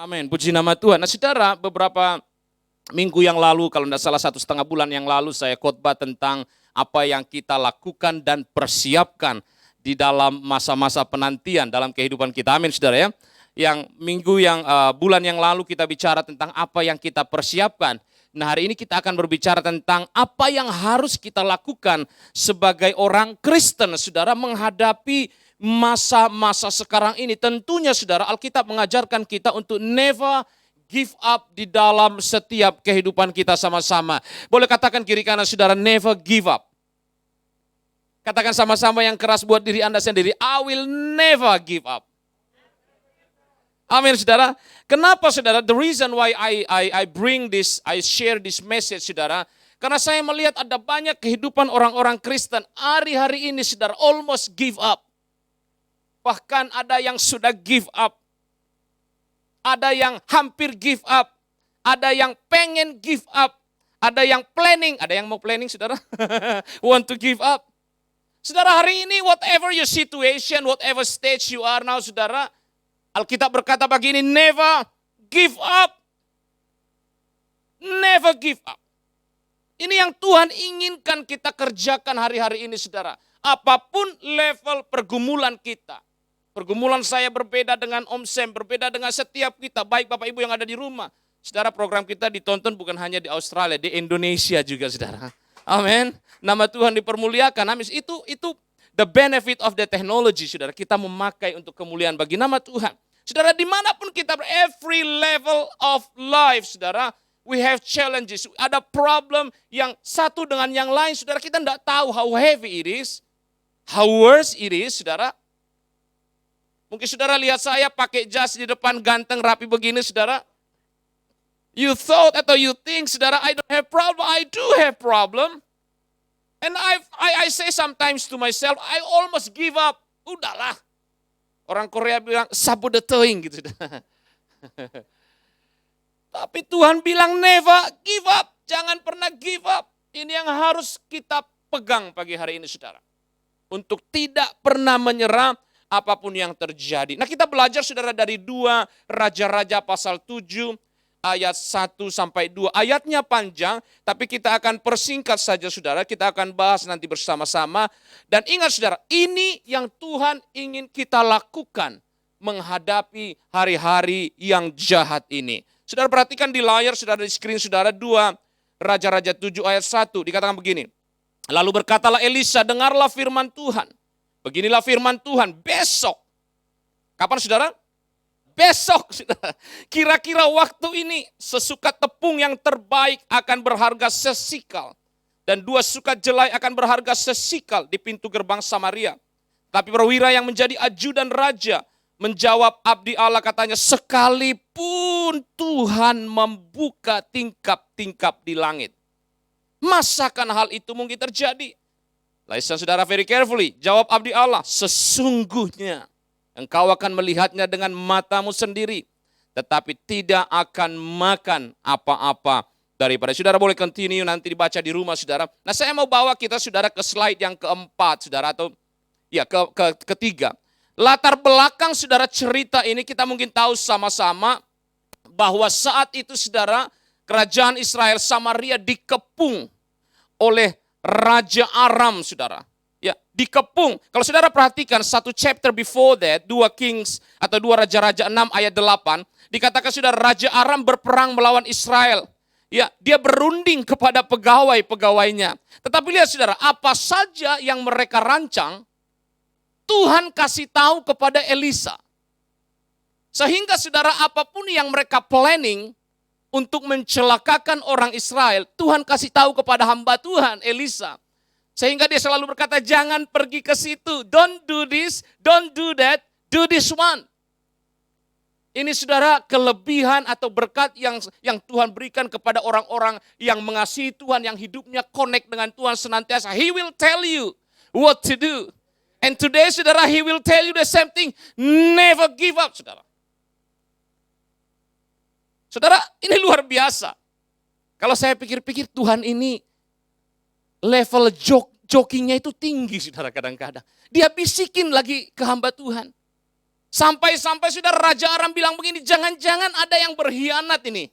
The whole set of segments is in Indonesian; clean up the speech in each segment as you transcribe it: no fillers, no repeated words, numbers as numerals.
Amin, puji nama Tuhan. Nah saudara, beberapa minggu yang lalu, kalau tidak salah 1,5 bulan yang lalu, saya khotbah tentang apa yang kita lakukan dan persiapkan di dalam masa-masa penantian dalam kehidupan kita. Amin saudara ya. Yang bulan yang lalu kita bicara tentang apa yang kita persiapkan. Nah hari ini kita akan berbicara tentang apa yang harus kita lakukan sebagai orang Kristen, saudara, menghadapi masa-masa sekarang ini. Tentunya saudara, Alkitab mengajarkan kita untuk never give up di dalam setiap kehidupan kita sama-sama. Boleh katakan kiri kanan saudara, never give up. Katakan sama-sama yang keras buat diri Anda sendiri, I will never give up. Amin saudara. Kenapa saudara? The reason why I bring this, I share this message saudara. Karena saya melihat ada banyak kehidupan orang-orang Kristen hari-hari ini saudara almost give up. Bahkan ada yang sudah give up. Ada yang hampir give up. Ada yang pengen give up. Ada yang planning. Ada yang mau planning saudara? Want to give up. Saudara hari ini whatever your situation, whatever stage you are now saudara. Alkitab berkata begini, never give up. Never give up. Ini yang Tuhan inginkan kita kerjakan hari-hari ini saudara. Apapun level pergumulan kita. Pergumulan saya berbeda dengan Om Sam, berbeda dengan setiap kita, baik Bapak Ibu yang ada di rumah. Saudara, program kita ditonton bukan hanya di Australia, di Indonesia juga saudara. Amin. Nama Tuhan dipermuliakan. Amin. Itu the benefit of the technology saudara. Kita memakai untuk kemuliaan bagi nama Tuhan. Saudara, dimanapun kita, every level of life, saudara, we have challenges. Ada problem yang satu dengan yang lain, saudara. Kita tidak tahu how heavy it is, how worse it is, saudara. Mungkin saudara lihat saya pakai jas di depan ganteng rapi begini, saudara. You thought atau you think, saudara, I don't have problem. I do have problem. And I say sometimes to myself, I almost give up. Udahlah. Orang Korea bilang saboteuing gitu. Tapi Tuhan bilang never give up. Jangan pernah give up. Ini yang harus kita pegang pagi hari ini saudara. Untuk tidak pernah menyerah apapun yang terjadi. Nah kita belajar saudara dari 2 Raja-Raja pasal 7 ayat 1-2. Ayatnya panjang, tapi kita akan persingkat saja saudara. Kita akan bahas nanti bersama-sama. Dan ingat saudara, ini yang Tuhan ingin kita lakukan menghadapi hari-hari yang jahat ini. Saudara perhatikan di layar, saudara di screen saudara 2 Raja-Raja 7 ayat 1. Dikatakan begini. Lalu berkatalah Elisa, dengarlah firman Tuhan. Beginilah firman Tuhan, besok. Kapan saudara? Besok, kira-kira waktu ini sesukat tepung yang terbaik akan berharga sesikal. Dan 2 sukat jelai akan berharga sesikal di pintu gerbang Samaria. Tapi perwira yang menjadi ajudan raja menjawab abdi Allah katanya, sekalipun Tuhan membuka tingkap-tingkap di langit. Masakan hal itu mungkin terjadi? Listen saudara very carefully, jawab abdi Allah, sesungguhnya engkau akan melihatnya dengan matamu sendiri, tetapi tidak akan makan apa-apa daripada. Saudara boleh continue nanti dibaca di rumah saudara. Nah saya mau bawa kita saudara ke slide yang keempat saudara, atau ya ketiga. Latar belakang saudara cerita ini kita mungkin tahu sama-sama bahwa saat itu saudara kerajaan Israel Samaria dikepung oleh Raja Aram saudara. Ya, dikepung. Kalau saudara perhatikan 1 chapter before that, 2 Kings atau 2 Raja-Raja 6 ayat 8, dikatakan saudara Raja Aram berperang melawan Israel. Ya, dia berunding kepada pegawai-pegawainya. Tetapi lihat saudara, apa saja yang mereka rancang, Tuhan kasih tahu kepada Elisa. Sehingga saudara apapun yang mereka planning untuk mencelakakan orang Israel, Tuhan kasih tahu kepada hamba Tuhan, Elisa. Sehingga dia selalu berkata, jangan pergi ke situ. Don't do this, don't do that, do this one. Ini saudara kelebihan atau berkat yang Tuhan berikan kepada orang-orang yang mengasihi Tuhan, yang hidupnya connect dengan Tuhan senantiasa. He will tell you what to do. And today saudara, He will tell you the same thing. Never give up saudara. Saudara, ini luar biasa. Kalau saya pikir-pikir Tuhan ini level jokingnya itu tinggi saudara kadang-kadang. Dia bisikin lagi ke hamba Tuhan. Sampai-sampai saudara, Raja Aram bilang begini, jangan-jangan ada yang berkhianat ini.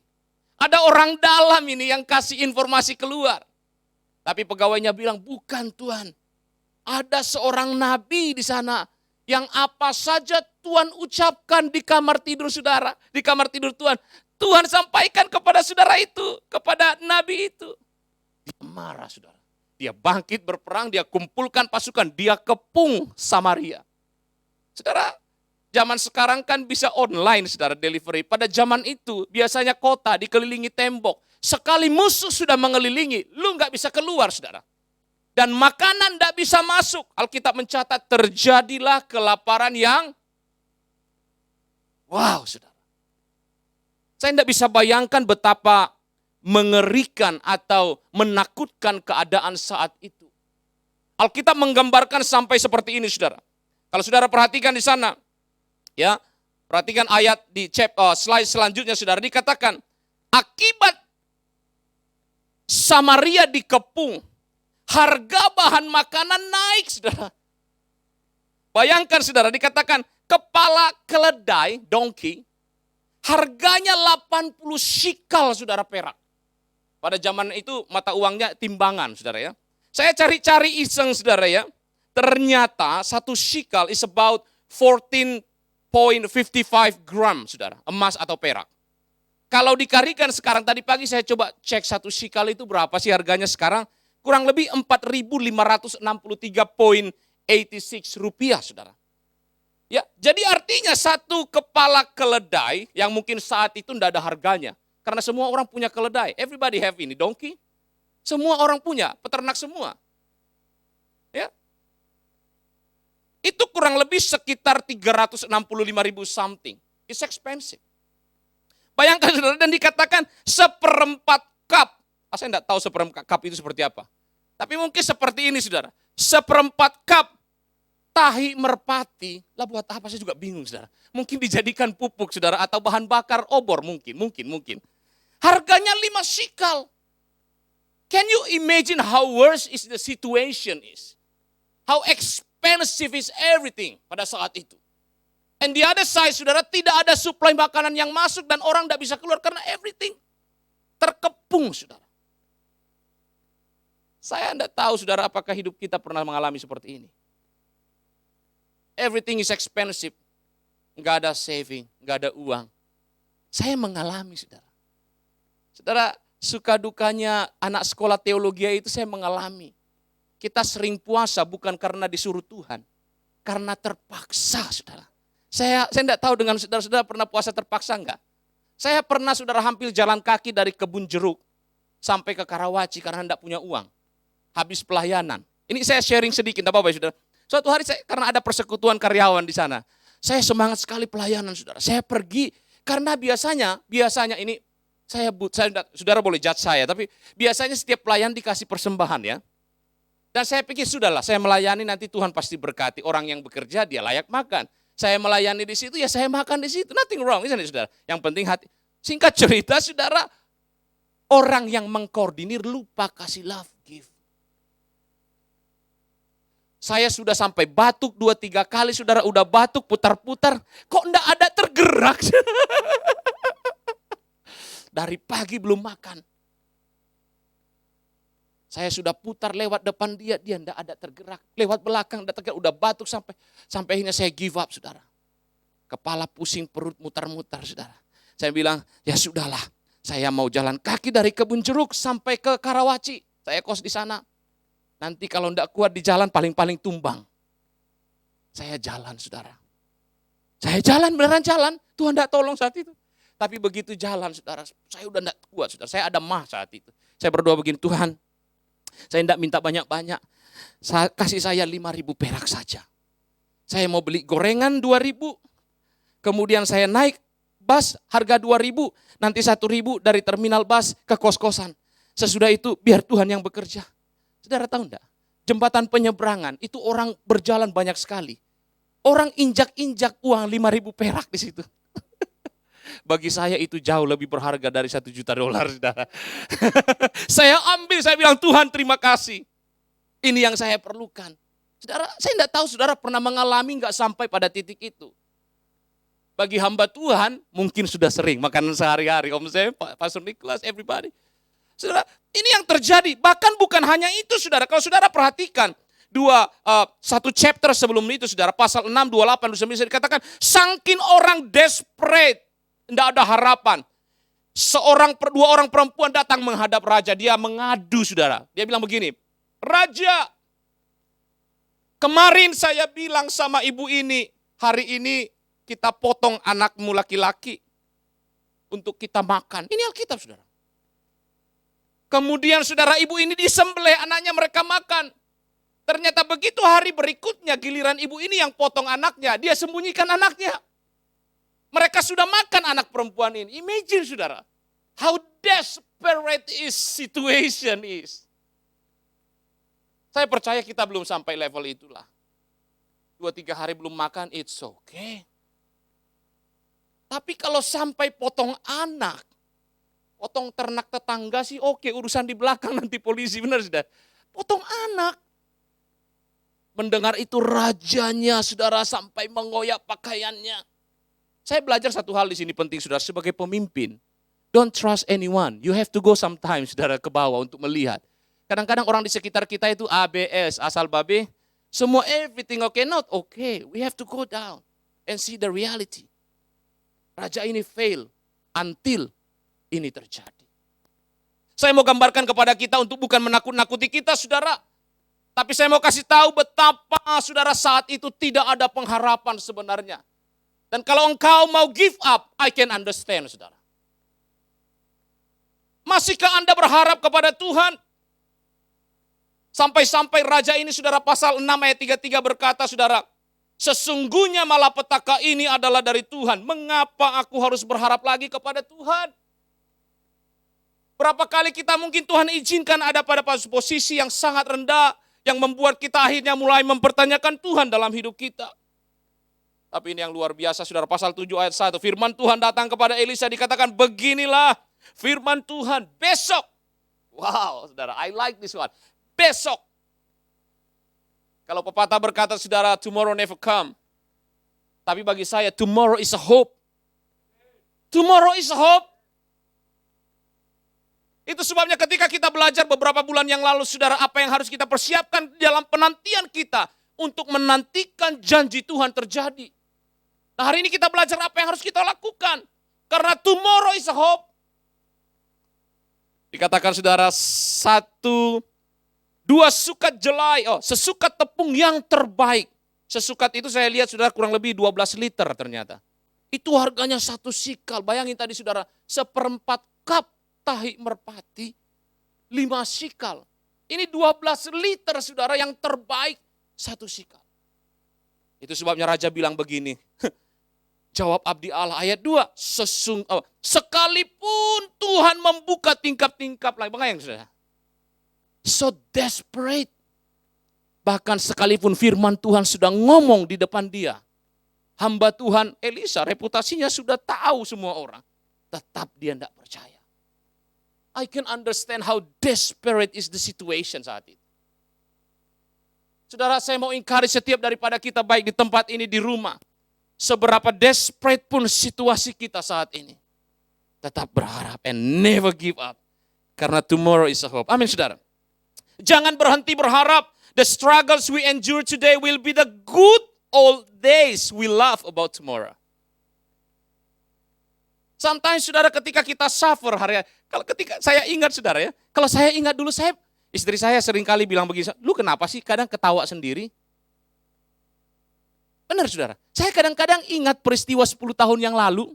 Ada orang dalam ini yang kasih informasi keluar. Tapi pegawainya bilang, bukan Tuhan. Ada seorang nabi di sana yang apa saja Tuhan ucapkan di kamar tidur saudara, di kamar tidur Tuhan, Tuhan sampaikan kepada saudara itu, kepada nabi itu. Dia marah saudara. Dia bangkit berperang, dia kumpulkan pasukan, dia kepung Samaria. Saudara, zaman sekarang kan bisa online saudara delivery. Pada zaman itu biasanya kota dikelilingi tembok. Sekali musuh sudah mengelilingi, lu nggak bisa keluar saudara. Dan makanan tidak bisa masuk. Alkitab mencatat terjadilah kelaparan yang wow saudara. Saya tidak bisa bayangkan betapa mengerikan atau menakutkan keadaan saat itu. Alkitab menggambarkan sampai seperti ini saudara. Kalau saudara perhatikan di sana, ya, perhatikan ayat di slide selanjutnya saudara, dikatakan akibat Samaria dikepung, harga bahan makanan naik, saudara. Bayangkan, saudara, dikatakan kepala keledai, donkey, harganya 80 shikal, saudara, perak. Pada zaman itu mata uangnya timbangan, saudara ya. Saya cari-cari iseng, saudara ya. Ternyata 1 shikal is about 14.55 gram, saudara, emas atau perak. Kalau dikalikan sekarang, tadi pagi saya coba cek 1 shikal itu berapa sih harganya sekarang? Kurang lebih 4.563.86 rupiah, saudara. Ya, jadi artinya 1 kepala keledai yang mungkin saat itu tidak ada harganya. Karena semua orang punya keledai. Everybody have ini, donkey. Semua orang punya, peternak semua. Ya. Itu kurang lebih sekitar 365.000 something. It's expensive. Bayangkan, saudara, dan dikatakan 1/4 cup. Saya tidak tahu 1/4 cup itu seperti apa. Tapi mungkin seperti ini, saudara. 1/4 cup tahi merpati. Lah buat apa, saya juga bingung, saudara. Mungkin dijadikan pupuk, saudara, atau bahan bakar obor mungkin. Harganya 5 shikal. Can you imagine how worse is the situation is? How expensive is everything pada saat itu. And the other side, saudara, tidak ada suplai makanan yang masuk dan orang tidak bisa keluar karena everything terkepung, saudara. Saya tidak tahu, saudara, apakah hidup kita pernah mengalami seperti ini. Everything is expensive. Enggak ada saving, enggak ada uang. Saya mengalami, saudara. Saudara, suka dukanya anak sekolah teologi itu saya mengalami. Kita sering puasa bukan karena disuruh Tuhan. Karena terpaksa, saudara. Saya tidak tahu dengan saudara-saudara pernah puasa terpaksa enggak? Saya pernah, saudara, hampir jalan kaki dari Kebun Jeruk sampai ke Karawaci karena tidak punya uang. Habis pelayanan. Ini saya sharing sedikit, tidak apa-apa, saudara. Suatu hari saya, karena ada persekutuan karyawan di sana, saya semangat sekali pelayanan, saudara. Saya pergi karena biasanya ini saudara boleh judge saya, tapi biasanya setiap pelayan dikasih persembahan ya. Dan saya pikir sudahlah, saya melayani nanti Tuhan pasti berkati. Orang yang bekerja dia layak makan. Saya melayani di situ, ya saya makan di situ. Nothing wrong, isn't it, saudara? Yang penting hati. Singkat cerita, saudara, orang yang mengkoordinir lupa kasih love gift. Saya sudah sampai batuk 2-3 kali, saudara, udah batuk putar-putar. Kok enggak ada tergerak? Dari pagi belum makan. Saya sudah putar lewat depan dia enggak ada tergerak. Lewat belakang, enggak tergerak, udah batuk sampai akhirnya saya give up, saudara. Kepala pusing, perut mutar-mutar, saudara. Saya bilang, ya sudahlah, saya mau jalan kaki dari Kebun Jeruk sampai ke Karawaci. Saya kos di sana. Nanti kalau enggak kuat di jalan, paling-paling tumbang. Saya jalan, saudara. Saya jalan, beneran jalan. Tuhan enggak tolong saat itu. Tapi begitu jalan, saudara, saya udah enggak kuat, saudara. Saya ada mah saat itu. Saya berdoa begini, Tuhan, saya enggak minta banyak-banyak. Kasih saya 5.000 perak saja. Saya mau beli gorengan 2.000. Kemudian saya naik bus harga 2.000. Nanti 1.000 dari terminal bus ke kos-kosan. Sesudah itu biar Tuhan yang bekerja. Saudara tahu enggak? Jembatan penyeberangan itu orang berjalan banyak sekali. Orang injak-injak uang 5.000 perak di situ. Bagi saya itu jauh lebih berharga dari $1 juta, saudara. Saya ambil, saya bilang, Tuhan terima kasih. Ini yang saya perlukan. Saudara, saya tidak tahu saudara pernah mengalami enggak sampai pada titik itu. Bagi hamba Tuhan, mungkin sudah sering makanan sehari-hari. Om saya, Pastor Nicholas, everybody. Saudara, ini yang terjadi. Bahkan bukan hanya itu, saudara. Kalau saudara perhatikan, satu chapter sebelum itu, saudara, pasal 6, 28, 29, dikatakan, saking orang desperate, tidak ada harapan. Dua orang perempuan datang menghadap raja. Dia mengadu, saudara. Dia bilang begini, Raja, kemarin saya bilang sama ibu ini, hari ini kita potong anakmu laki-laki untuk kita makan. Ini Alkitab, saudara. Kemudian saudara, ibu ini disembelih, anaknya mereka makan. Ternyata begitu hari berikutnya, giliran ibu ini yang potong anaknya, dia sembunyikan anaknya. Mereka sudah makan anak perempuan ini. Imagine, saudara, how desperate is situation is. Saya percaya kita belum sampai level itulah. 2-3 hari belum makan, it's okay. Tapi kalau sampai potong anak, potong ternak tetangga sih oke, urusan di belakang nanti polisi, benar sudah. Potong anak. Mendengar itu rajanya, saudara, sampai mengoyak pakaiannya. Saya belajar satu hal di sini penting, saudara, sebagai pemimpin. Don't trust anyone. You have to go sometimes, saudara, ke bawah untuk melihat. Kadang-kadang orang di sekitar kita itu ABS, asal babe, semua everything okay, not okay. We have to go down and see the reality. Raja ini fail until ini terjadi. Saya mau gambarkan kepada kita untuk bukan menakut-nakuti kita, saudara. Tapi saya mau kasih tahu betapa, saudara, saat itu tidak ada pengharapan sebenarnya. Dan kalau engkau mau give up, I can understand, saudara. Masihkah Anda berharap kepada Tuhan? Sampai-sampai raja ini, saudara, pasal 6 ayat 33 berkata, saudara, sesungguhnya malapetaka ini adalah dari Tuhan. Mengapa aku harus berharap lagi kepada Tuhan? Berapa kali kita mungkin Tuhan izinkan ada pada posisi yang sangat rendah, yang membuat kita akhirnya mulai mempertanyakan Tuhan dalam hidup kita. Tapi ini yang luar biasa, saudara, pasal 7 ayat 1. Firman Tuhan datang kepada Elisa, dikatakan, beginilah firman Tuhan besok. Wow, saudara, I like this one. Besok. Kalau pepatah berkata, saudara, tomorrow never come. Tapi bagi saya, tomorrow is a hope. Tomorrow is a hope. Itu sebabnya ketika kita belajar beberapa bulan yang lalu, saudara, apa yang harus kita persiapkan dalam penantian kita untuk menantikan janji Tuhan terjadi. Nah, hari ini kita belajar apa yang harus kita lakukan. Karena tomorrow is a hope. Dikatakan, saudara, sesukat jelai, sesukat tepung yang terbaik. Sesukat itu saya lihat, saudara, kurang lebih 12 liter ternyata. Itu harganya 1 sikal. Bayangin tadi, saudara, 1/4 cup tahi merpati, 5 sikal. Ini 12 liter, saudara, yang terbaik, 1 sikal. Itu sebabnya raja bilang begini, jawab abdi Allah, ayat 2, sekalipun Tuhan membuka tingkap-tingkap lagi. Bayangin, saudara. So desperate. Bahkan sekalipun firman Tuhan sudah ngomong di depan dia. Hamba Tuhan Elisa, reputasinya sudah tahu semua orang. Tetap dia tidak percaya. I can understand how desperate is the situation saat itu. Saudara, saya mau encourage setiap daripada kita, baik di tempat ini, di rumah. Seberapa desperate pun situasi kita saat ini. Tetap berharap and never give up. Karena tomorrow is a hope. Amin, saudara. Jangan berhenti berharap. The struggles we endure today will be the good old days we love about tomorrow. Sometimes, saudara, ketika kita suffer ketika saya ingat, saudara, ya, kalau saya ingat dulu, istri saya sering kali bilang begini, lu kenapa sih kadang ketawa sendiri? Benar, saudara. Saya kadang-kadang ingat peristiwa 10 tahun yang lalu,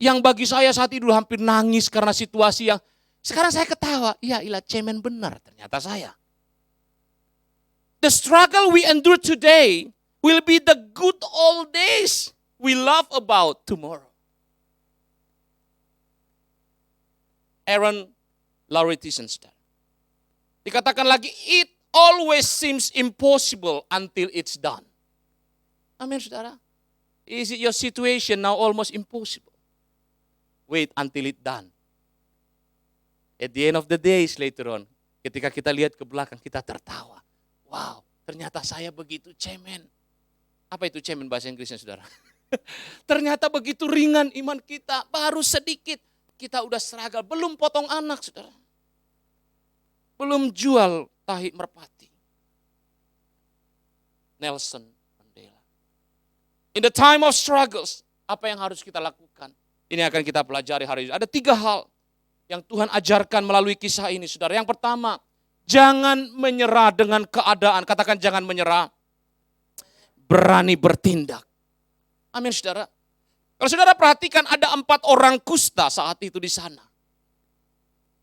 yang bagi saya saat itu hampir nangis karena situasi yang, sekarang saya ketawa, iya ilah cemen benar ternyata saya. The struggle we endure today will be the good old days we love about tomorrow. Aaron Lauritsen-Star. Dikatakan lagi, it always seems impossible until it's done. Amin, saudara. Is it your situation now almost impossible? Wait until it's done. At the end of the days later on, ketika kita lihat ke belakang, kita tertawa. Wow, ternyata saya begitu cemen. Apa itu cemen bahasa Inggrisnya, saudara? Ternyata begitu ringan iman kita, baru sedikit kita udah struggle. Belum potong anak, saudara. Belum jual tahi merpati. Nelson Mandela. In the time of struggles, apa yang harus kita lakukan? Ini akan kita pelajari hari ini. Ada 3 hal yang Tuhan ajarkan melalui kisah ini, saudara. Yang pertama, jangan menyerah dengan keadaan. Katakan jangan menyerah. Berani bertindak. Amin, saudara. Kalau saudara perhatikan, ada 4 orang kusta saat itu di sana.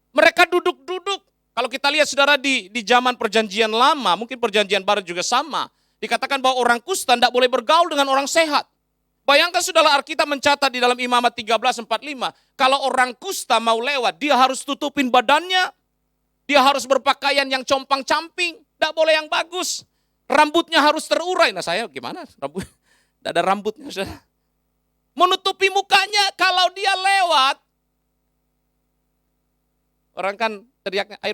Mereka duduk-duduk. Kalau kita lihat, saudara, di zaman perjanjian lama, mungkin perjanjian baru juga sama. Dikatakan bahwa orang kusta tidak boleh bergaul dengan orang sehat. Bayangkan, saudara, Alkitab mencatat di dalam Imamat 13:45. Kalau orang kusta mau lewat, dia harus tutupin badannya. Dia harus berpakaian yang compang-camping. Tidak boleh yang bagus. Rambutnya harus terurai. Nah, saya gimana? Rambut, tidak ada rambutnya, saudara. Menutupi mukanya kalau dia lewat. Orang kan teriaknya air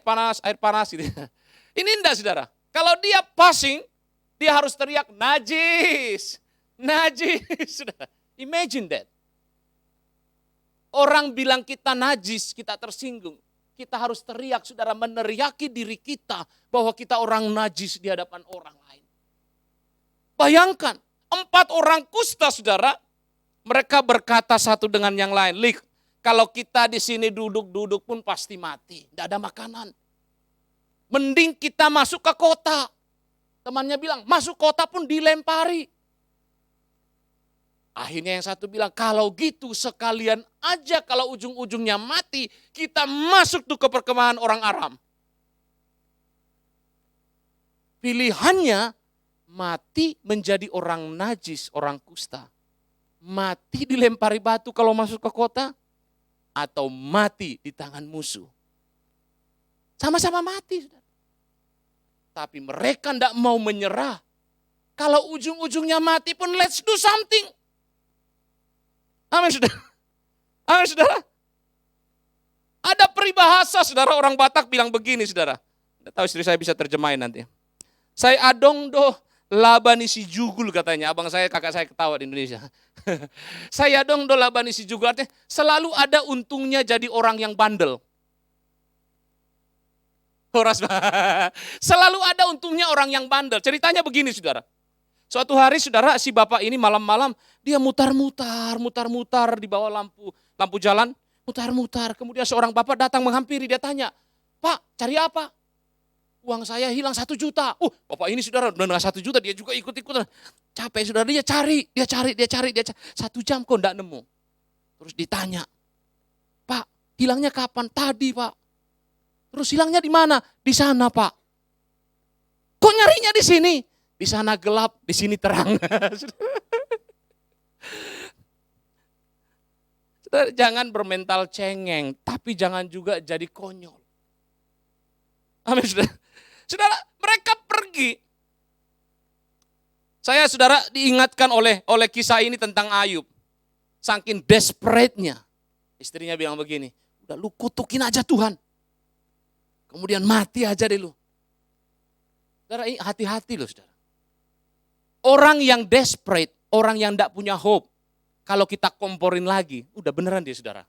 panas gitu. Ini enggak, saudara. Kalau dia passing, dia harus teriak najis. Najis, saudara. Imagine that. Orang bilang kita najis, kita tersinggung. Kita harus teriak, saudara, meneriaki diri kita bahwa kita orang najis di hadapan orang lain. Bayangkan, 4 orang kusta, saudara, mereka berkata satu dengan yang lain, "Lik, kalau kita di sini duduk-duduk pun pasti mati, tidak ada makanan. Mending kita masuk ke kota." Temannya bilang, "Masuk kota pun dilempari." Akhirnya yang satu bilang, "Kalau gitu sekalian aja kalau ujung-ujungnya mati, kita masuk tuh ke perkemahan orang Aram." Pilihannya mati menjadi orang najis, orang kusta. Mati dilempari batu kalau masuk ke kota, atau mati di tangan musuh. Sama-sama mati. Tapi mereka tidak mau menyerah. Kalau ujung-ujungnya mati pun let's do something. Amin, saudara. Amin, saudara. Ada peribahasa, saudara, orang Batak bilang begini, saudara. Tidak tahu istri saya bisa terjemahin nanti. Saya adong do labani si jugul, katanya. Abang saya, kakak saya ketawa di Indonesia. Saya dong do labani si jugul, artinya selalu ada untungnya jadi orang yang bandel. Horas, selalu ada untungnya orang yang bandel. Ceritanya begini, saudara. Suatu hari, saudara, si bapak ini malam-malam dia mutar-mutar di bawah lampu jalan, mutar-mutar. Kemudian seorang bapak datang menghampiri, dia tanya, "Pak, cari apa?" "Uang saya hilang 1 juta. Bapak ini, saudara, udah 1 juta, dia juga ikut-ikutan. Capek, saudara, dia cari 1 jam kok enggak nemu. Terus ditanya, "Pak, hilangnya kapan?" "Tadi, Pak." "Terus hilangnya di mana?" "Di sana, Pak." "Kok nyarinya di sini?" "Di sana gelap, di sini terang." Saudara, jangan bermental cengeng, tapi jangan juga jadi konyol. Amin, saudara. Saudara, mereka pergi. Saya, saudara, diingatkan oleh kisah ini tentang Ayub. Saking desperate-nya. Istrinya bilang begini, "Udah lu kutukin aja Tuhan. Kemudian mati aja deh lu." Saudara, ini hati-hati loh, saudara. Orang yang desperate, orang yang tidak punya hope, kalau kita komporin lagi, udah beneran dia, saudara.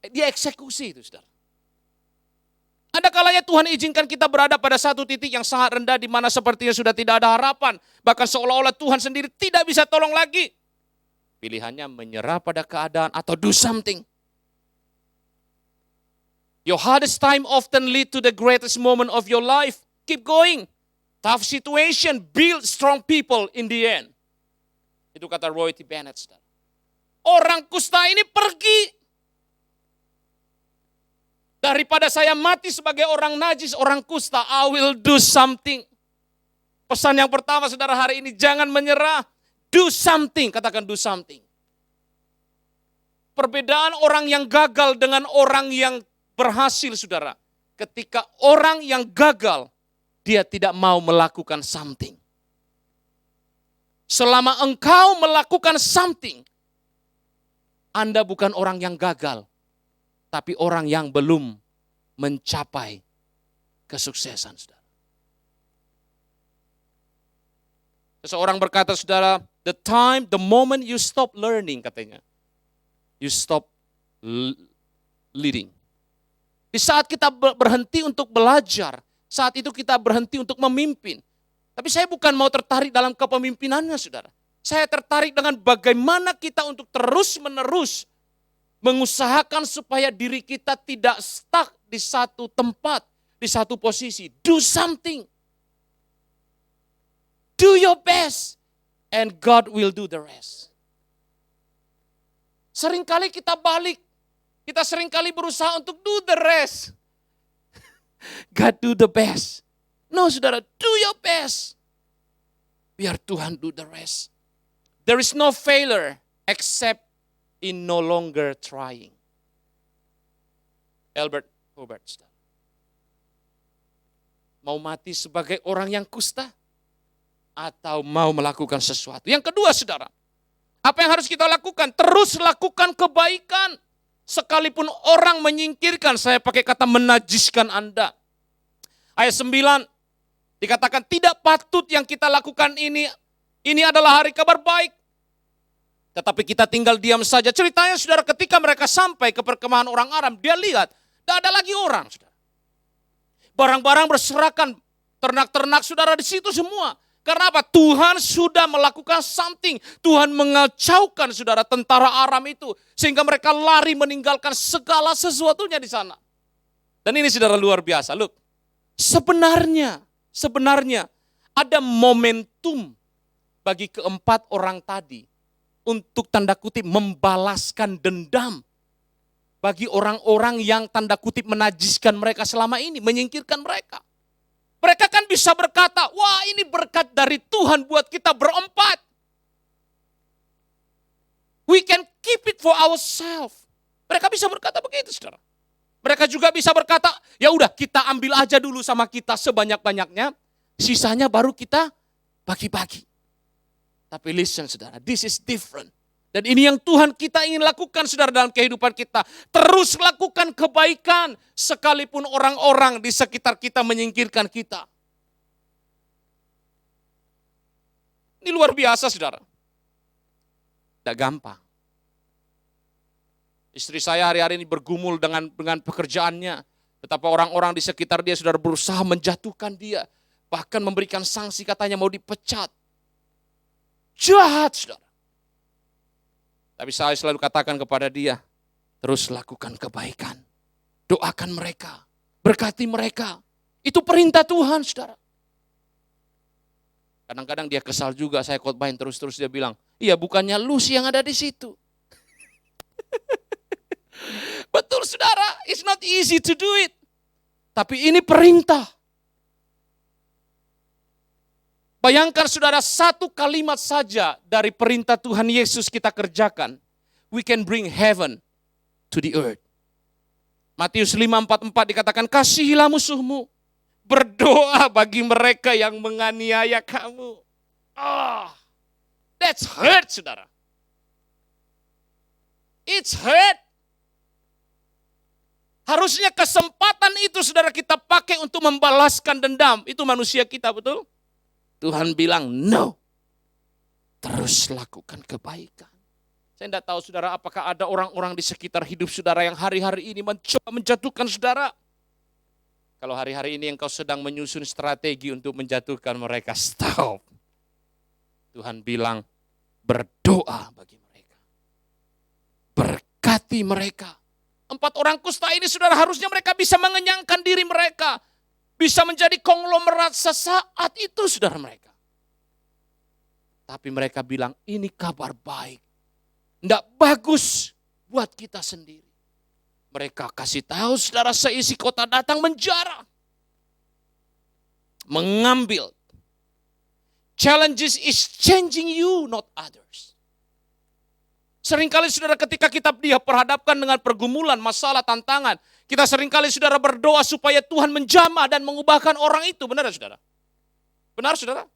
Dia eksekusi itu, saudara. Ada kalanya Tuhan izinkan kita berada pada satu titik yang sangat rendah, di mana sepertinya sudah tidak ada harapan. Bahkan seolah-olah Tuhan sendiri tidak bisa tolong lagi. Pilihannya menyerah pada keadaan atau do something. Your hardest time often lead to the greatest moment of your life. Keep going. Tough situation build strong people in the end. Itu kata Roy T. Bennett. Orang kusta ini pergi. Daripada saya mati sebagai orang najis, orang kusta, I will do something. Pesan yang pertama, saudara, hari ini, jangan menyerah. Do something, katakan do something. Perbedaan orang yang gagal dengan orang yang berhasil, saudara. Ketika orang yang gagal, dia tidak mau melakukan something. Selama engkau melakukan something, Anda bukan orang yang gagal, tapi orang yang belum mencapai kesuksesan, saudara. Seseorang berkata, saudara, the moment you stop learning, katanya, you stop leading. Di saat kita berhenti untuk belajar, saat itu kita berhenti untuk memimpin. Tapi saya bukan mau tertarik dalam kepemimpinannya, saudara. Saya tertarik dengan bagaimana kita untuk terus-menerus mengusahakan supaya diri kita tidak stuck di satu tempat, di satu posisi. Do something. Do your best, and God will do the rest. Seringkali kita balik. Kita seringkali berusaha untuk do the rest. God do the best. No, saudara, do your best. Biar Tuhan do the rest. There is no failure except in no longer trying. Albert Hubert, saudara. Mau mati sebagai orang yang kusta? Atau mau melakukan sesuatu? Yang kedua, saudara. Apa yang harus kita lakukan? Terus lakukan kebaikan. Sekalipun orang menyingkirkan, saya pakai kata menajiskan Anda. Ayat 9 dikatakan tidak patut yang kita lakukan ini adalah hari kabar baik. Tetapi kita tinggal diam saja. Ceritanya saudara, ketika mereka sampai ke perkemahan orang Aram, dia lihat tidak ada lagi orang. Saudara. Barang-barang berserakan, ternak-ternak saudara di situ semua. Karena apa? Tuhan sudah melakukan something. Tuhan mengacaukan saudara tentara Aram itu. Sehingga mereka lari meninggalkan segala sesuatunya di sana. Dan ini saudara luar biasa. Look, sebenarnya ada momentum bagi keempat orang tadi. Untuk tanda kutip membalaskan dendam. Bagi orang-orang yang tanda kutip menajiskan mereka selama ini. Menyingkirkan mereka. Mereka kan bisa berkata, wah ini berkat dari Tuhan buat kita berempat. We can keep it for ourselves. Mereka bisa berkata begitu, saudara. Mereka juga bisa berkata, ya udah kita ambil aja dulu sama kita sebanyak-banyaknya. Sisanya baru kita bagi-bagi. Tapi listen saudara, this is different. Dan ini yang Tuhan kita ingin lakukan saudara dalam kehidupan kita. Terus lakukan kebaikan sekalipun orang-orang di sekitar kita menyingkirkan kita. Ini luar biasa saudara. Tidak gampang. Istri saya hari-hari ini bergumul dengan pekerjaannya. Tetapi orang-orang di sekitar dia saudara berusaha menjatuhkan dia. Bahkan memberikan sanksi katanya mau dipecat. Jahat saudara. Tapi saya selalu katakan kepada dia, terus lakukan kebaikan. Doakan mereka, berkati mereka. Itu perintah Tuhan, saudara. Kadang-kadang dia kesal juga, saya khotbahin terus-terus dia bilang, iya bukannya lu sih yang ada di situ. Betul saudara, it's not easy to do it. Tapi ini perintah. Bayangkan saudara, satu kalimat saja dari perintah Tuhan Yesus kita kerjakan. We can bring heaven to the earth. Matius 5:44 dikatakan, kasihilah musuhmu. Berdoa bagi mereka yang menganiaya kamu. That's hurt saudara. It's hurt. Harusnya kesempatan itu saudara kita pakai untuk membalaskan dendam. Itu manusia kita, betul? Tuhan bilang, no. Terus lakukan kebaikan. Saya tidak tahu saudara, apakah ada orang-orang di sekitar hidup saudara yang hari-hari ini mencoba menjatuhkan saudara. Kalau hari-hari ini engkau sedang menyusun strategi untuk menjatuhkan mereka, stop. Tuhan bilang, berdoa bagi mereka. Berkati mereka. 4 orang kusta ini saudara, harusnya mereka bisa mengenyangkan diri mereka. Bisa menjadi konglomerat sesaat itu saudara mereka. Tapi mereka bilang ini kabar baik. Tidak bagus buat kita sendiri. Mereka kasih tahu saudara seisi kota datang menjarah. Mengambil. Challenges is changing you, not others. Seringkali saudara ketika kita diperhadapkan dengan pergumulan, masalah, tantangan. Kita seringkali saudara berdoa supaya Tuhan menjamah dan mengubahkan orang itu. Benar saudara? Benar saudara?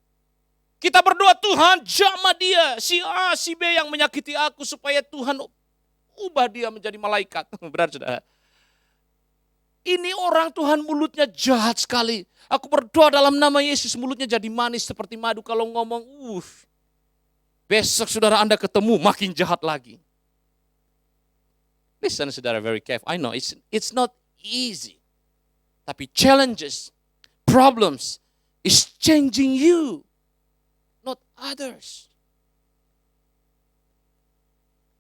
Kita berdoa Tuhan jamah dia. Si A, si B yang menyakiti aku supaya Tuhan ubah dia menjadi malaikat. Benar saudara? Ini orang Tuhan mulutnya jahat sekali. Aku berdoa dalam nama Yesus mulutnya jadi manis seperti madu kalau ngomong. Besok saudara Anda ketemu makin jahat lagi. Listen saudara, very careful. I know it's not easy. Tapi challenges, problems is changing you, not others.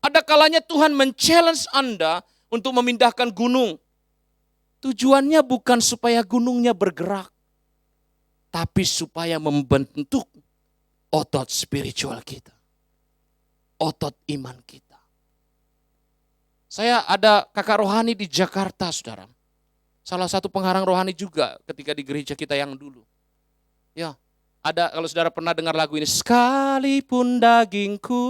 Ada kalanya Tuhan men-challenge Anda untuk memindahkan gunung. Tujuannya bukan supaya gunungnya bergerak, tapi supaya membentuk otot spiritual kita. Otot iman kita. Saya ada kakak rohani di Jakarta, saudara. Salah satu pengharang rohani juga ketika di gereja kita yang dulu. Ya, ada kalau saudara pernah dengar lagu ini. Sekalipun dagingku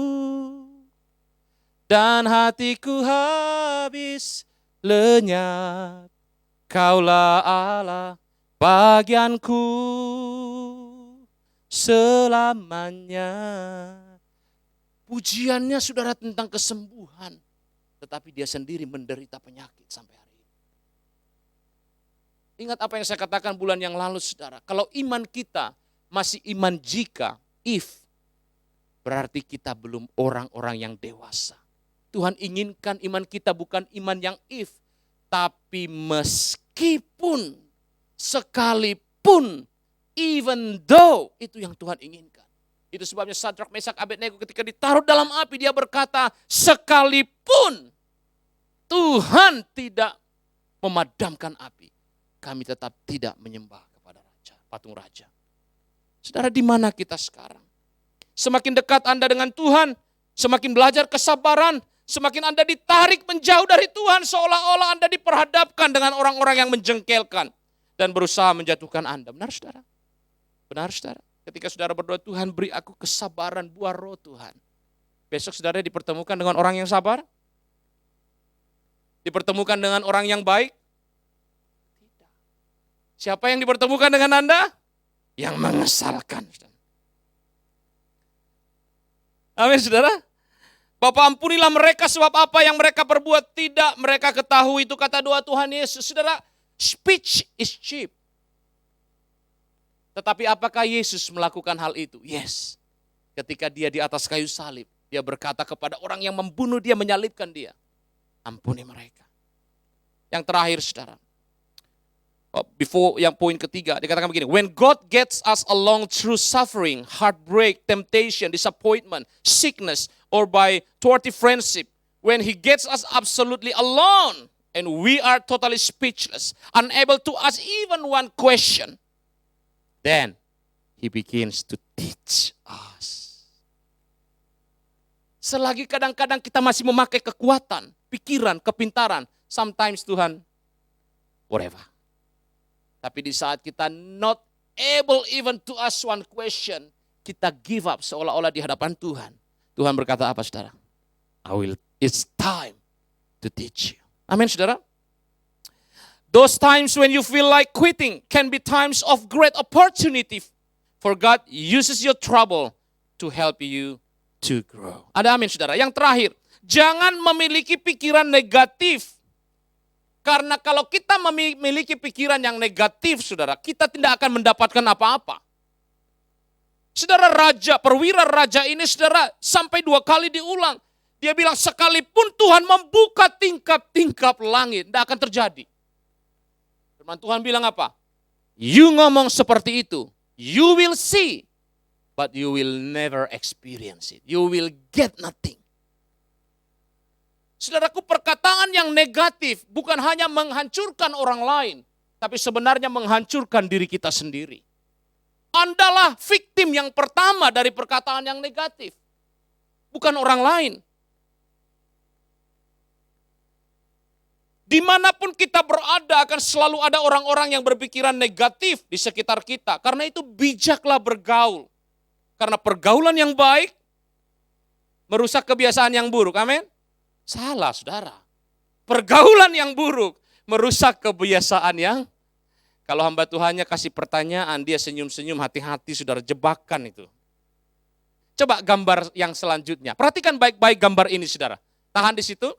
dan hatiku habis lenyap, Kaulah Allah bagianku selamanya. Pujiannya saudara tentang kesembuhan. Tetapi dia sendiri menderita penyakit sampai hari ini. Ingat apa yang saya katakan bulan yang lalu saudara. Kalau iman kita masih iman jika, if, berarti kita belum orang-orang yang dewasa. Tuhan inginkan iman kita bukan iman yang if, tapi meskipun, sekalipun, even though, itu yang Tuhan inginkan. Itu sebabnya Sadrak, Mesak, Abednego ketika ditaruh dalam api, dia berkata, sekalipun Tuhan tidak memadamkan api, kami tetap tidak menyembah kepada raja, patung raja. Saudara, di mana kita sekarang? Semakin dekat Anda dengan Tuhan, semakin belajar kesabaran, semakin Anda ditarik menjauh dari Tuhan, seolah-olah Anda diperhadapkan dengan orang-orang yang menjengkelkan dan berusaha menjatuhkan Anda. Benar saudara? Benar saudara? Ketika saudara berdoa, Tuhan beri aku kesabaran, buah roh Tuhan. Besok saudara dipertemukan dengan orang yang sabar? Dipertemukan dengan orang yang baik? Tidak. Siapa yang dipertemukan dengan Anda? Yang mengesalkan. Amin saudara? Bapa ampunilah mereka sebab apa yang mereka perbuat tidak mereka ketahui. Itu kata doa Tuhan Yesus. Saudara, speech is cheap. Tetapi apakah Yesus melakukan hal itu? Yes. Ketika dia di atas kayu salib, dia berkata kepada orang yang membunuh dia, menyalibkan dia. Ampuni mereka. Yang terakhir saudara. Before yang poin ketiga, dikatakan begini. When God gets us along through suffering, heartbreak, temptation, disappointment, sickness, or by thwarted friendship, when He gets us absolutely alone, and we are totally speechless, unable to ask even one question, then He begins to teach us. Selagi kadang-kadang kita masih memakai kekuatan, pikiran, kepintaran, sometimes Tuhan, whatever. Tapi di saat kita not able even to ask one question, kita give up seolah-olah di hadapan Tuhan. Tuhan berkata apa saudara? It's time to teach you. Amin saudara. Those times when you feel like quitting can be times of great opportunity, for God uses your trouble to help you to grow. Ada amin saudara. Yang terakhir, jangan memiliki pikiran negatif. Karena kalau kita memiliki pikiran yang negatif, saudara, kita tidak akan mendapatkan apa-apa. Saudara raja, perwira raja ini, saudara, sampai 2 kali diulang. Dia bilang, sekalipun Tuhan membuka tingkap-tingkap langit, tidak akan terjadi. Firman Tuhan bilang apa? You ngomong seperti itu, you will see, but you will never experience it. You will get nothing. Saudaraku, perkataan yang negatif bukan hanya menghancurkan orang lain, tapi sebenarnya menghancurkan diri kita sendiri. Andalah victim yang pertama dari perkataan yang negatif, bukan orang lain. Dimanapun kita berada akan selalu ada orang-orang yang berpikiran negatif di sekitar kita. Karena itu bijaklah bergaul. Karena pergaulan yang baik merusak kebiasaan yang buruk. Amin. Salah saudara. Pergaulan yang buruk merusak kebiasaan yang, kalau hamba Tuhannya kasih pertanyaan, dia senyum-senyum, hati-hati saudara, jebakan itu. Coba gambar yang selanjutnya. Perhatikan baik-baik gambar ini saudara. Tahan di situ.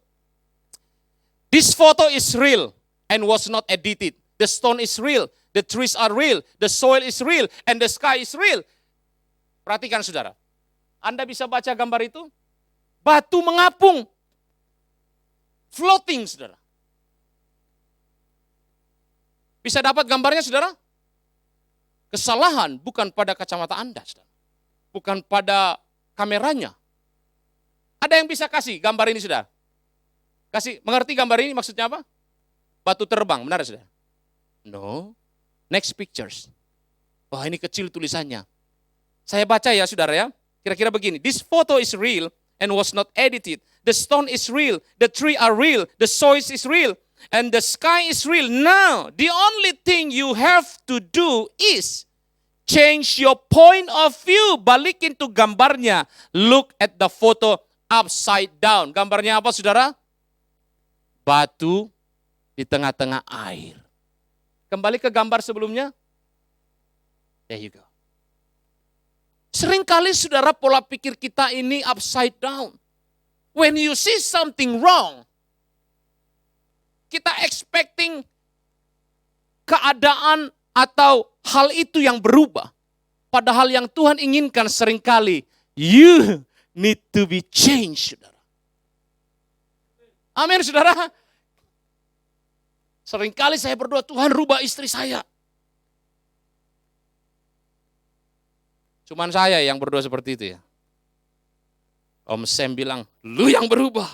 This photo is real and was not edited. The stone is real, the trees are real, the soil is real, and the sky is real. Perhatikan saudara. Anda bisa baca gambar itu? Batu mengapung. Floating, saudara. Bisa dapat gambarnya, saudara? Kesalahan bukan pada kacamata Anda, saudara. Bukan pada kameranya. Ada yang bisa kasih gambar ini, saudara? Kasih, mengerti gambar ini maksudnya apa? Batu terbang, benar, saudara? No. Next pictures. Wah, ini kecil tulisannya. Saya baca ya, saudara ya. Kira-kira begini. This photo is real and was not edited. The stone is real. The tree are real. The soil is real. And the sky is real. Now, the only thing you have to do is change your point of view. Balikin tuh gambarnya. Look at the photo upside down. Gambarnya apa, saudara? Batu di tengah-tengah air. Kembali ke gambar sebelumnya. There you go. Seringkali, saudara, pola pikir kita ini upside down. When you see something wrong, kita expecting keadaan atau hal itu yang berubah. Padahal yang Tuhan inginkan seringkali, you need to be changed, saudara. Amin, saudara. Seringkali saya berdoa, Tuhan rubah istri saya. Cuman saya yang berdoa seperti itu ya. Om Sam bilang, lu yang berubah.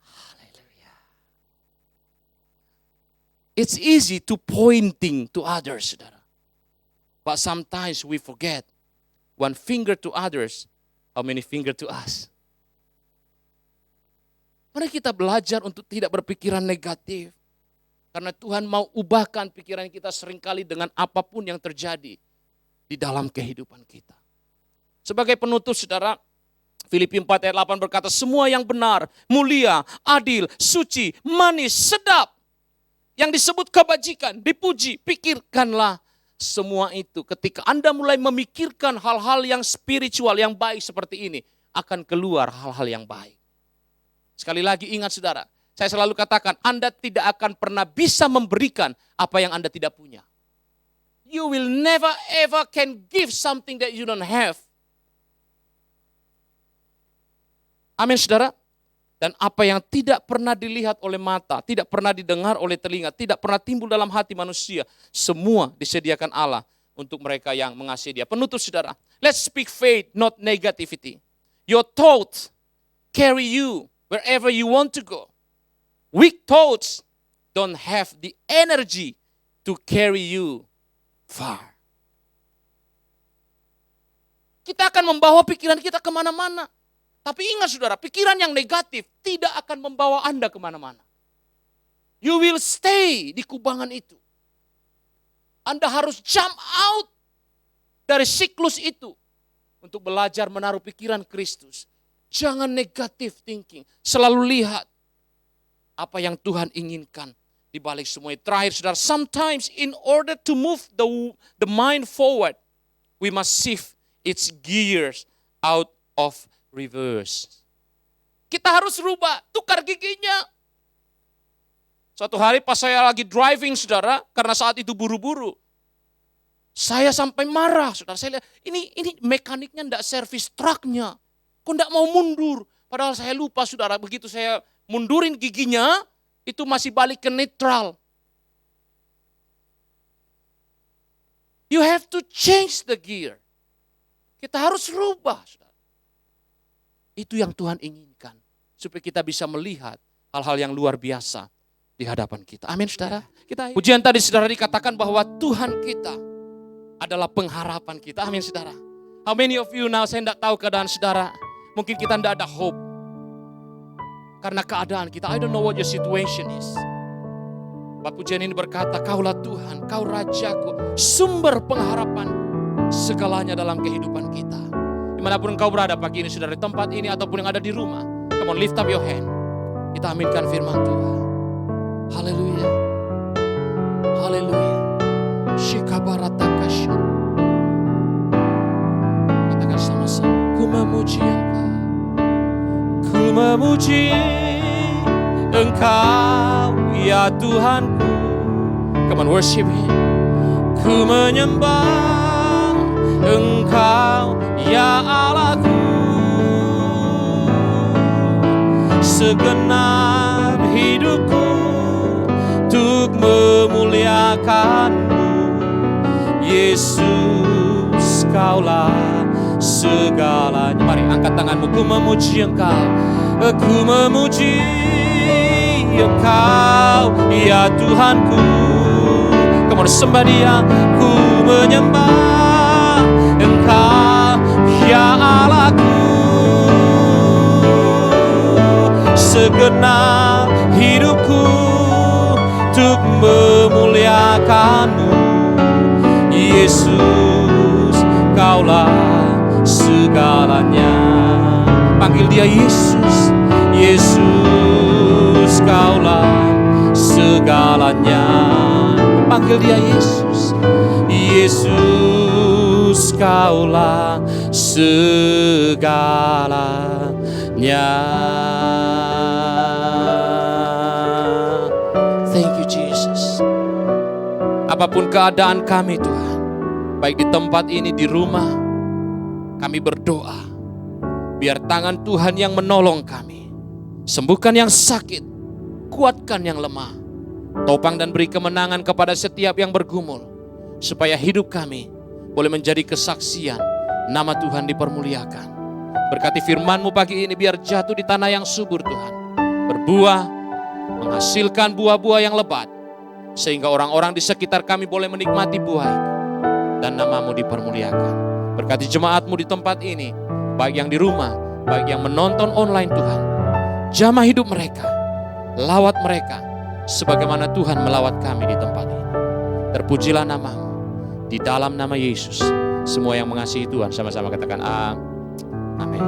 Haleluya. It's easy to pointing to others, saudara. But sometimes we forget, one finger to others, how many finger to us? Mari kita belajar untuk tidak berpikiran negatif. Karena Tuhan mau ubahkan pikiran kita seringkali dengan apapun yang terjadi di dalam kehidupan kita. Sebagai penutup, saudara, Filipi 4 ayat 8 berkata, semua yang benar, mulia, adil, suci, manis, sedap, yang disebut kebajikan, dipuji, pikirkanlah semua itu. Ketika Anda mulai memikirkan hal-hal yang spiritual, yang baik seperti ini, akan keluar hal-hal yang baik. Sekali lagi ingat, saudara, saya selalu katakan, Anda tidak akan pernah bisa memberikan apa yang Anda tidak punya. You will never ever can give something that you don't have. Amin, saudara. Dan apa yang tidak pernah dilihat oleh mata, tidak pernah didengar oleh telinga, tidak pernah timbul dalam hati manusia, semua disediakan Allah untuk mereka yang mengasihi Dia. Penutup, saudara. Let's speak faith, not negativity. Your thoughts carry you wherever you want to go. Weak thoughts don't have the energy to carry you far. Kita akan membawa pikiran kita kemana-mana. Tapi ingat, saudara, pikiran yang negatif tidak akan membawa Anda kemana-mana. You will stay di kubangan itu. Anda harus jump out dari siklus itu untuk belajar menaruh pikiran Kristus. Jangan negative thinking. Selalu lihat apa yang Tuhan inginkan di balik semua itu. Terakhir, saudara, sometimes in order to move the mind forward, we must shift its gears out of reverse. Kita harus rubah, tukar giginya. Suatu hari pas saya lagi driving, saudara, karena saat itu buru-buru, saya sampai marah, saudara. Saya lihat, ini mekaniknya enggak servis truknya. Kok enggak mau mundur? Padahal saya lupa, saudara, begitu saya mundurin giginya, itu masih balik ke netral. You have to change the gear. Kita harus rubah, saudara. Itu yang Tuhan inginkan. Supaya kita bisa melihat hal-hal yang luar biasa di hadapan kita. Amin, saudara. Pujian tadi, saudara, dikatakan bahwa Tuhan kita adalah pengharapan kita. Amin, saudara. How many of you now, saya tidak tahu keadaan saudara. Mungkin kita tidak ada hope. Karena keadaan kita, I don't know what your situation is. Bapak pujian ini berkata, Kaulah Tuhan, Kau Rajaku, sumber pengharapan segalanya dalam kehidupan kita. Dimanapun Kau berada pagi ini, saudara, di tempat ini ataupun yang ada di rumah, come on, lift up your hand. Kita aminkan firman Tuhan. Haleluya. Haleluya. Shikabaratakasyam. Katakan sama-sama, ku memuji Engkau. Ku memuji Engkau, ya Tuhanku. Come on, worship Him. Ku menyembah Engkau, ya Allahku. segenap hidupku untuk memuliakan-Mu. Yesus, Kaulah segalanya. Mari angkat tanganmu, ku memuji Engkau, ku memuji Engkau, ya Tuhanku. Come on, sembah Dia, ku menyembah Engkau, ya Allahku. Segenap hidupku untuk memuliakan-Mu. Yesus, Kaulah segalanya. Panggil Dia Yesus, Yesus, Kaulah segalanya. Panggil Dia Yesus, Yesus, Kaulah segalanya. Thank you Jesus. Apapun keadaan kami Tuhan, baik di tempat ini, di rumah, kami berdoa, biar tangan Tuhan yang menolong kami. Sembuhkan yang sakit, kuatkan yang lemah, topang dan beri kemenangan kepada setiap yang bergumul, supaya hidup kami boleh menjadi kesaksian, nama Tuhan dipermuliakan. Berkati firman-Mu pagi ini biar jatuh di tanah yang subur Tuhan, berbuah, menghasilkan buah-buah yang lebat, sehingga orang-orang di sekitar kami boleh menikmati buah itu, dan nama-Mu dipermuliakan. Berkati jemaat-Mu di tempat ini, baik yang di rumah, baik yang menonton online Tuhan. Jamah hidup mereka, lawat mereka, sebagaimana Tuhan melawat kami di tempat ini. Terpujilah nama-Mu, di dalam nama Yesus. Semua yang mengasihi Tuhan sama-sama katakan amin.